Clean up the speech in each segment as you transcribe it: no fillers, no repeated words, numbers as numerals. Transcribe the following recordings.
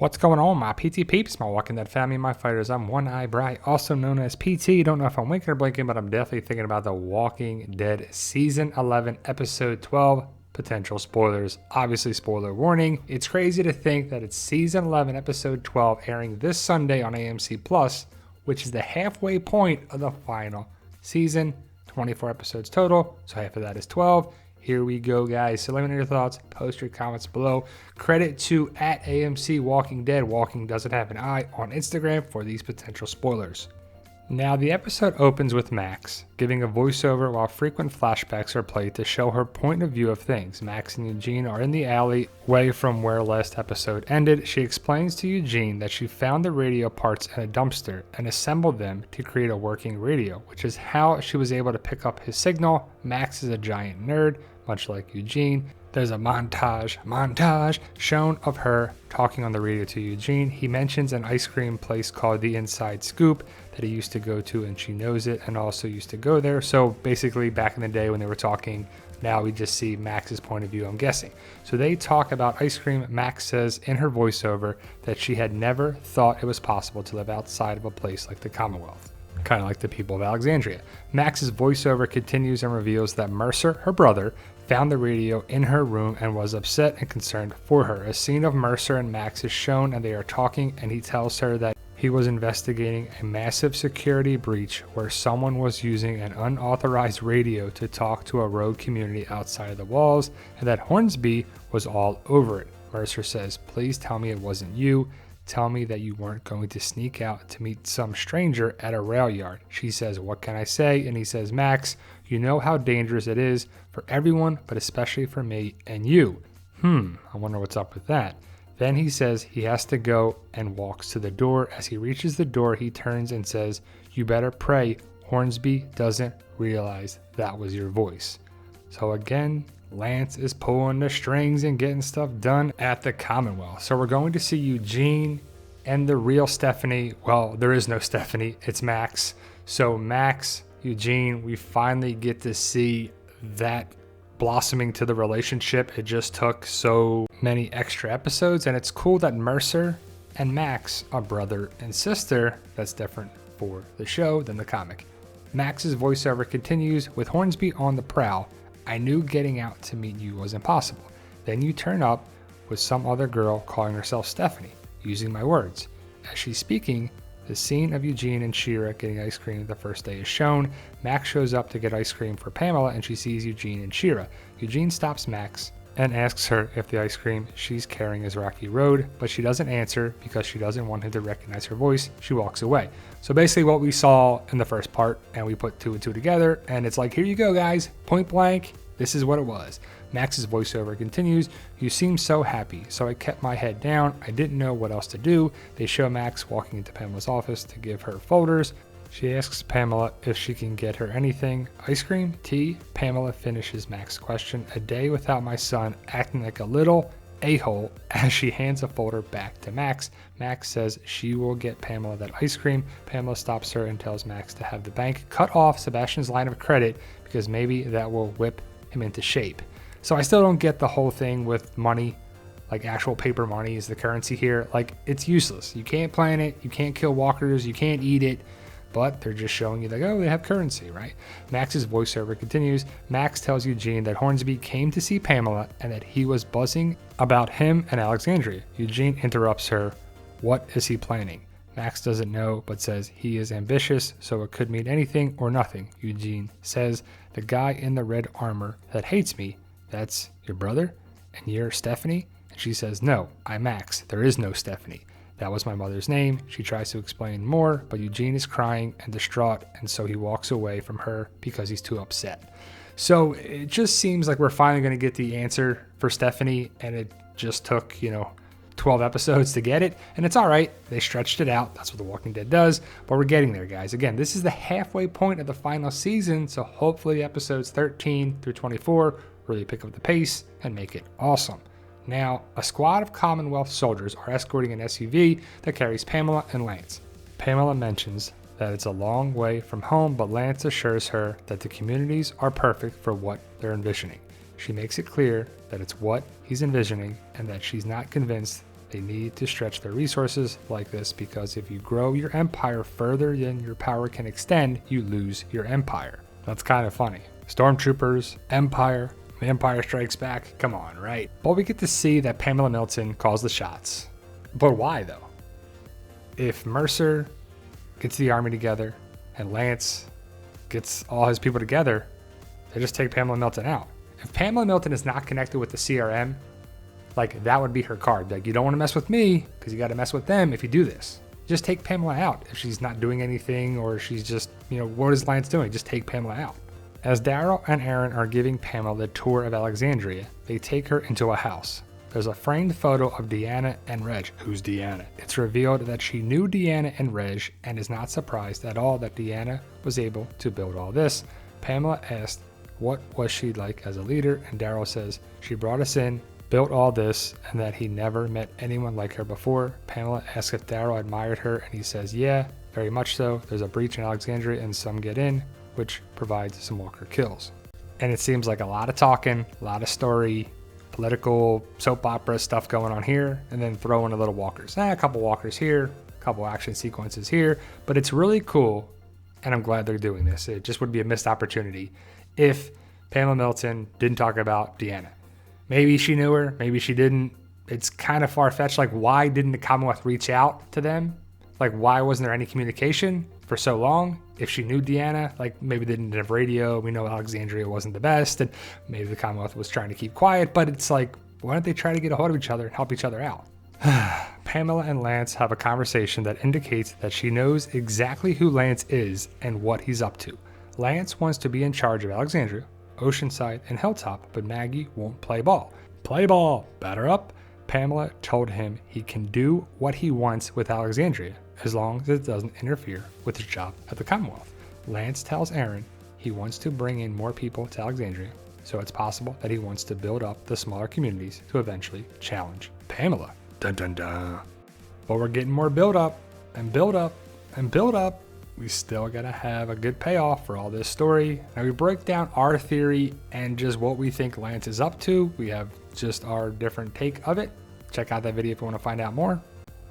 What's going on, my PT peeps, my Walking Dead family, my fighters? I'm One Eye Bry, also known as PT. Don't know if I'm winking or blinking, but I'm definitely thinking about the Walking Dead Season 11, Episode 12, potential spoilers. Obviously, spoiler warning. It's crazy to think that it's Season 11, Episode 12, airing this Sunday on AMC Plus, which is the halfway point of the final season. 24 episodes total, so half of that is 12. Here we go, guys. So let me know your thoughts. Post your comments below. Credit to at AMC Walking Dead, Walking Doesn't Have an Eye on Instagram for these potential spoilers. Now, the episode opens with Max giving a voiceover while frequent flashbacks are played to show her point of view of things. Max and Eugene are in the alley away from where last episode ended. She explains to Eugene that she found the radio parts in a dumpster and assembled them to create a working radio, which is how she was able to pick up his signal. Max is a giant nerd, much like Eugene. There's a montage shown of her talking on the radio to Eugene. He mentions an ice cream place called The Inside Scoop that he used to go to, and she knows it and also used to go there. So basically, back in the day when they were talking, now we just see Max's point of view, I'm guessing. So they talk about ice cream. Max says in her voiceover that she had never thought it was possible to live outside of a place like the Commonwealth, kind of like the people of Alexandria. Max's voiceover continues and reveals that Mercer, her brother, found the radio in her room and was upset and concerned for her. A scene of Mercer and Max is shown and they are talking, and he tells her that he was investigating a massive security breach where someone was using an unauthorized radio to talk to a rogue community outside of the walls, and that Hornsby was all over it. Mercer says, "Please tell me it wasn't you. Tell me that you weren't going to sneak out to meet some stranger at a rail yard." She says, "What can I say?" And he says, "Max, you know how dangerous it is for everyone, but especially for me and you." I wonder what's up with that. Then he says he has to go and walks to the door. As he reaches the door, he turns and says, "You better pray Hornsby doesn't realize that was your voice." So again, Lance is pulling the strings and getting stuff done at the Commonwealth. So we're going to see Eugene and the real Stephanie. Well, there is no Stephanie, it's Max. So Max, Eugene, we finally get to see that blossoming to the relationship. It just took so many extra episodes, and it's cool that Mercer and Max are brother and sister. That's different for the show than the comic. Max's voiceover continues with Hornsby on the prowl. "I knew getting out to meet you was impossible. Then you turn up with some other girl calling herself Stephanie, using my words." As she's speaking, the scene of Eugene and Shira getting ice cream the first day is shown. Max shows up to get ice cream for Pamela, and she sees Eugene and Shira. Eugene stops Max and asks her if the ice cream she's carrying is Rocky Road, but she doesn't answer because she doesn't want him to recognize her voice. She walks away. So basically what we saw in the first part, and we put two and two together, and it's like, here you go, guys, point blank, this is what it was. Max's voiceover continues, "You seem so happy, so I kept my head down. I didn't know what else to do." They show Max walking into Pamela's office to give her folders. She asks Pamela if she can get her anything. "Ice cream? Tea?" Pamela finishes Max's question. "A day without my son, acting like a little a-hole," as she hands a folder back to Max. Max says she will get Pamela that ice cream. Pamela stops her and tells Max to have the bank cut off Sebastian's line of credit because maybe that will whip him into shape. So I still don't get the whole thing with money, like actual paper money is the currency here. Like, it's useless. You can't plant it, you can't kill walkers, you can't eat it, but they're just showing you like, oh, they have currency, right? Max's voiceover continues. Max tells Eugene that Hornsby came to see Pamela and that he was buzzing about him and Alexandria. Eugene interrupts her. What is he planning? Max doesn't know, but says he is ambitious, so it could mean anything or nothing. Eugene says, "The guy in the red armor that hates me, that's your brother? And you're Stephanie?" And she says, "No, I'm Max. There is no Stephanie. That was my mother's name." She tries to explain more, but Eugene is crying and distraught, and so he walks away from her because he's too upset. So it just seems like we're finally going to get the answer for Stephanie, and it just took, 12 episodes to get it, and it's all right. They stretched it out. That's what The Walking Dead does, but we're getting there, guys. Again, this is the halfway point of the final season, so hopefully episodes 13 through 24 really pick up the pace and make it awesome. Now, a squad of Commonwealth soldiers are escorting an SUV that carries Pamela and Lance. Pamela mentions that it's a long way from home, but Lance assures her that the communities are perfect for what they're envisioning. She makes it clear that it's what he's envisioning and that she's not convinced They need to stretch their resources like this because if you grow your empire further than your power can extend, you lose your empire. That's kind of funny. Stormtroopers, Empire, The Empire Strikes Back, come on, right? But we get to see that Pamela Milton calls the shots. But why though? If Mercer gets the army together and Lance gets all his people together, they just take Pamela Milton out. If Pamela Milton is not connected with the CRM, like that would be her card. Like you don't want to mess with me because you got to mess with them if you do this. Just take Pamela out. If she's not doing anything or she's just, what is Lance doing? Just take Pamela out. As Daryl and Aaron are giving Pamela the tour of Alexandria, they take her into a house. There's a framed photo of Deanna and Reg. Who's Deanna? It's revealed that she knew Deanna and Reg and is not surprised at all that Deanna was able to build all this. Pamela asked what was she like as a leader, and Daryl says she brought us in, built all this, and that he never met anyone like her before. Pamela asks if Daryl admired her, and he says, yeah, very much so. There's a breach in Alexandria and some get in, which provides some walker kills. And it seems like a lot of talking, a lot of story, political soap opera stuff going on here, and then throw in a little walkers. A couple walkers here, a couple action sequences here, but it's really cool, and I'm glad they're doing this. It just would be a missed opportunity if Pamela Milton didn't talk about Deanna. Maybe she knew her, maybe she didn't. It's kind of far-fetched. Like, why didn't the Commonwealth reach out to them? Like, why wasn't there any communication for so long? If she knew Deanna, like maybe they didn't have radio. We know Alexandria wasn't the best, and maybe the Commonwealth was trying to keep quiet, but it's like, why don't they try to get a hold of each other and help each other out? Pamela and Lance have a conversation that indicates that she knows exactly who Lance is and what he's up to. Lance wants to be in charge of Alexandria, Oceanside, and Hilltop, but Maggie won't play ball. Play ball, batter up. Pamela told him he can do what he wants with Alexandria as long as it doesn't interfere with his job at the Commonwealth. Lance tells Aaron he wants to bring in more people to Alexandria, so it's possible that he wants to build up the smaller communities to eventually challenge Pamela. Dun dun dun. But we're getting more build up and build up and build up. We still gotta have a good payoff for all this story. Now we break down our theory and just what we think Lance is up to. We have just our different take of it. Check out that video if you want to find out more.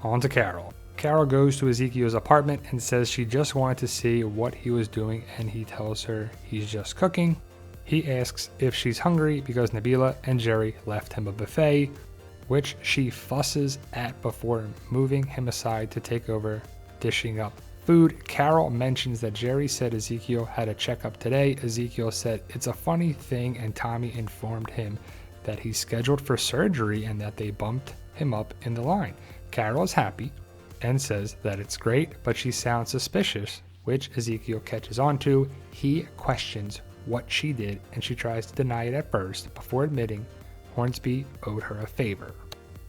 On to Carol. Carol goes to Ezekiel's apartment and says she just wanted to see what he was doing, and he tells her he's just cooking. He asks if she's hungry because Nabila and Jerry left him a buffet, which she fusses at before moving him aside to take over dishing up food. Carol mentions that Jerry said Ezekiel had a checkup today. Ezekiel said it's a funny thing, and Tommy informed him that he's scheduled for surgery and that they bumped him up in the line. Carol is happy and says that it's great, but she sounds suspicious, which Ezekiel catches on to. He questions what she did, and she tries to deny it at first before admitting Hornsby owed her a favor.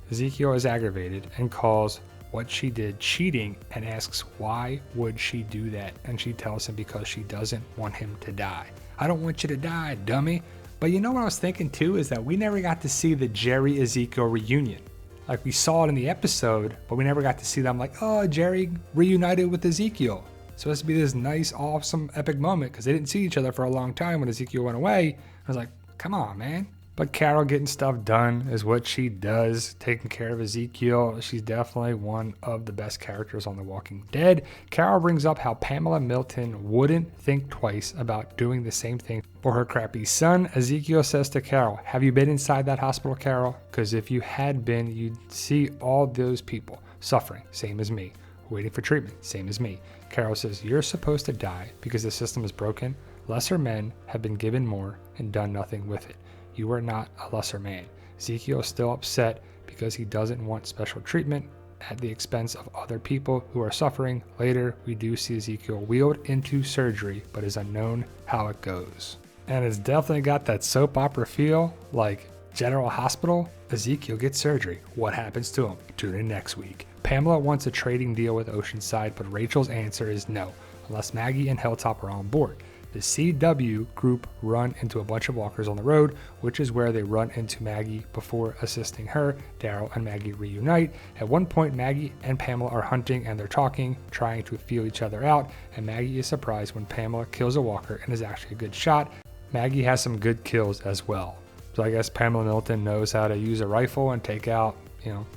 Ezekiel is aggravated and calls what she did cheating and asks why would she do that, and she tells him because she doesn't want him to die. I don't want you to die, dummy. But you know what I was thinking too is that we never got to see the Jerry Ezekiel reunion. Like we saw it in the episode, but we never got to see them like, oh, Jerry reunited with Ezekiel. It's supposed to be this nice, awesome, epic moment because they didn't see each other for a long time when Ezekiel went away. I was like, come on, man. But Carol getting stuff done is what she does, taking care of Ezekiel. She's definitely one of the best characters on The Walking Dead. Carol brings up how Pamela Milton wouldn't think twice about doing the same thing for her crappy son. Ezekiel says to Carol, have you been inside that hospital, Carol? Because if you had been, you'd see all those people suffering, same as me, waiting for treatment, same as me. Carol says, you're supposed to die because the system is broken. Lesser men have been given more and done nothing with it. You are not a lesser man. Ezekiel is still upset because he doesn't want special treatment at the expense of other people who are suffering. Later, we do see Ezekiel wheeled into surgery, but it's unknown how it goes. And it's definitely got that soap opera feel, like General Hospital. Ezekiel gets surgery. What happens to him? Tune in next week. Pamela wants a trading deal with Oceanside, but Rachel's answer is no, unless Maggie and Hilltop are on board. The CW group run into a bunch of walkers on the road, which is where they run into Maggie before assisting her. Daryl and Maggie reunite. At one point, Maggie and Pamela are hunting and they're talking, trying to feel each other out, and Maggie is surprised when Pamela kills a walker and is actually a good shot. Maggie has some good kills as well. So I guess Pamela Milton knows how to use a rifle and take out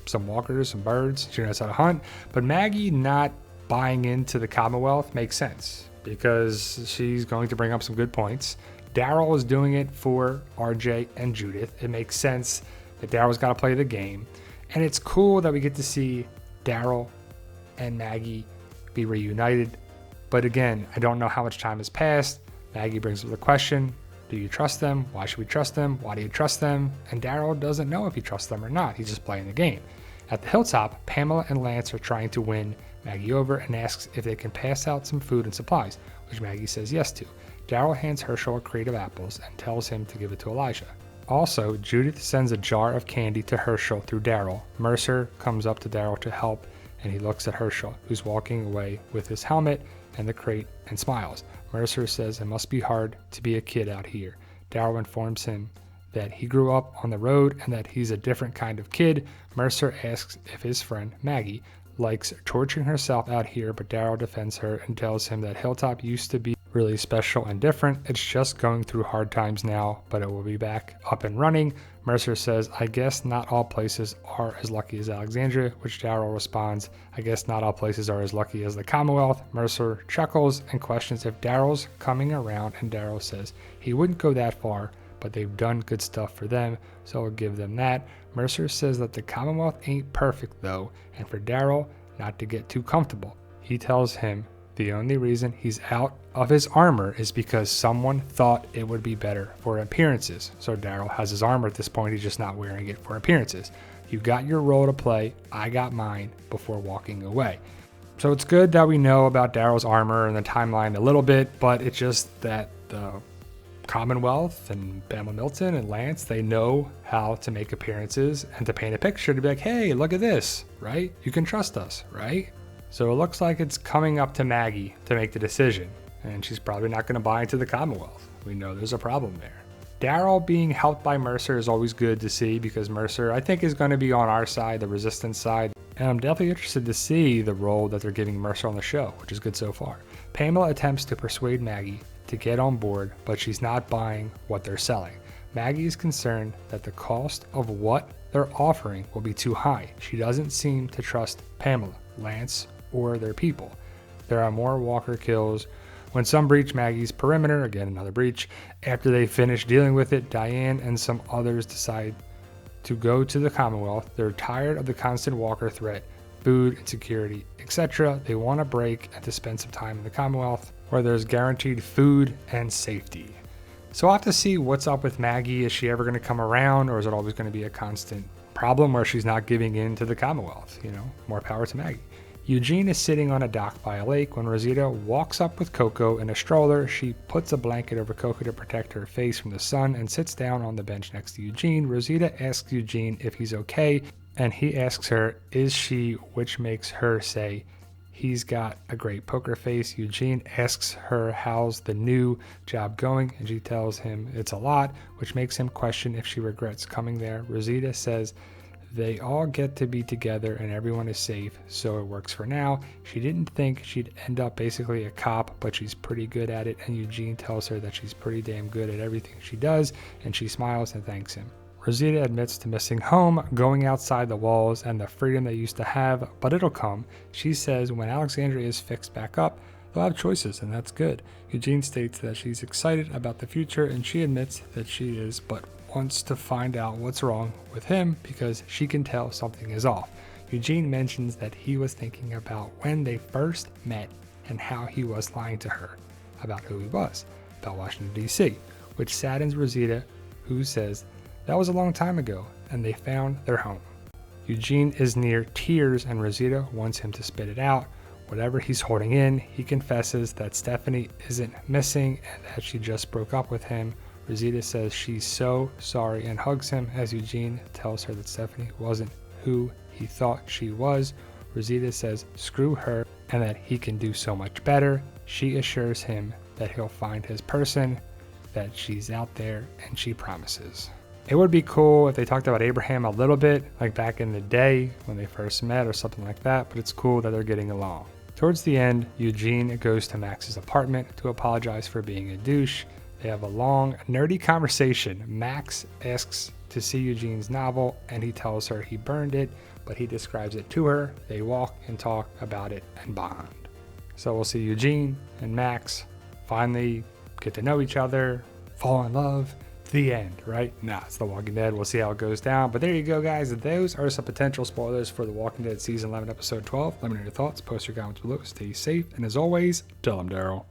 some walkers, some birds. She knows how to hunt. But Maggie not buying into the Commonwealth makes sense because she's going to bring up some good points. Daryl is doing it for RJ and Judith. It makes sense that Daryl's got to play the game. And it's cool that we get to see Daryl and Maggie be reunited. But again, I don't know how much time has passed. Maggie brings up the question, do you trust them? Why should we trust them? Why do you trust them? And Daryl doesn't know if he trusts them or not. He's just playing the game. At the hilltop, Pamela and Lance are trying to win Maggie over and asks if they can pass out some food and supplies, which Maggie says yes to. Daryl hands Herschel a crate of apples and tells him to give it to Elijah. Also, Judith sends a jar of candy to Herschel through Daryl. Mercer comes up to Daryl to help, and he looks at Herschel, who's walking away with his helmet and the crate, and smiles. Mercer says it must be hard to be a kid out here. Daryl informs him that he grew up on the road and that he's a different kind of kid. Mercer asks if his friend, Maggie, likes torturing herself out here, but Daryl defends her and tells him that Hilltop used to be really special and different. It's just going through hard times now, but it will be back up and running. Mercer says, I guess not all places are as lucky as Alexandria, which Daryl responds, I guess not all places are as lucky as the Commonwealth. Mercer chuckles and questions if Daryl's coming around, and Daryl says he wouldn't go that far, but they've done good stuff for them, so I'll give them that. Mercer says that the Commonwealth ain't perfect though, and for Daryl not to get too comfortable. He tells him the only reason he's out of his armor is because someone thought it would be better for appearances. So Daryl has his armor at this point, he's just not wearing it for appearances. You got your role to play, I got mine, before walking away. So it's good that we know about Daryl's armor and the timeline a little bit, but it's just that the Commonwealth and Pamela Milton and Lance, they know how to make appearances and to paint a picture to be like, hey, look at this, right? You can trust us, right? So it looks like it's coming up to Maggie to make the decision, and she's probably not going to buy into the Commonwealth. We know there's a problem there. Daryl being helped by Mercer is always good to see because Mercer, I think, is going to be on our side, the resistance side, and I'm definitely interested to see the role that they're giving Mercer on the show, which is good so far. Pamela attempts to persuade Maggie to get on board, but she's not buying what they're selling. Maggie is concerned that the cost of what they're offering will be too high. She doesn't seem to trust Pamela, Lance, or their people. There are more walker kills. When some breach Maggie's perimeter, again another breach, after they finish dealing with it, Diane and some others decide to go to the Commonwealth. They're tired of the constant walker threat, food insecurity, etc. They want a break and to spend some time in the Commonwealth where there's guaranteed food and safety. So I'll have to see what's up with Maggie. Is she ever going to come around, or is it always going to be a constant problem where she's not giving in to the Commonwealth? More power to Maggie. Eugene is sitting on a dock by a lake when Rosita walks up with Coco in a stroller. She puts a blanket over Coco to protect her face from the sun and sits down on the bench next to Eugene. Rosita asks Eugene if he's okay, and he asks her, is she, which makes her say, he's got a great poker face. Eugene asks her how's the new job going, and she tells him it's a lot, which makes him question if she regrets coming there. Rosita says they all get to be together and everyone is safe, so it works for now. She didn't think she'd end up basically a cop, but she's pretty good at it, and Eugene tells her that she's pretty damn good at everything she does, and she smiles and thanks him. Rosita admits to missing home, going outside the walls, and the freedom they used to have, but it'll come. She says when Alexandria is fixed back up, they'll have choices, and that's good. Eugene states that she's excited about the future, and she admits that she is, but wants to find out what's wrong with him because she can tell something is off. Eugene mentions that he was thinking about when they first met and how he was lying to her about who he was, about Washington, D.C., which saddens Rosita, who says that was a long time ago and they found their home. Eugene is near tears and Rosita wants him to spit it out. Whatever he's holding in, he confesses that Stephanie isn't missing and that she just broke up with him. Rosita says she's so sorry and hugs him as Eugene tells her that Stephanie wasn't who he thought she was. Rosita says screw her and that he can do so much better. She assures him that he'll find his person, that she's out there, and she promises. It would be cool if they talked about Abraham a little bit, like back in the day when they first met or something like that, but it's cool that they're getting along. Towards the end, Eugene goes to Max's apartment to apologize for being a douche. They have a long, nerdy conversation. Max asks to see Eugene's novel, and he tells her he burned it, but he describes it to her. They walk and talk about it and bond. So we'll see Eugene and Max finally get to know each other, fall in love. The end, right? Nah, it's The Walking Dead. We'll see how it goes down. But there you go, guys. Those are some potential spoilers for The Walking Dead Season 11, Episode 12. Let me know your thoughts. Post your comments below. Stay safe. And as always, tell them Daryl.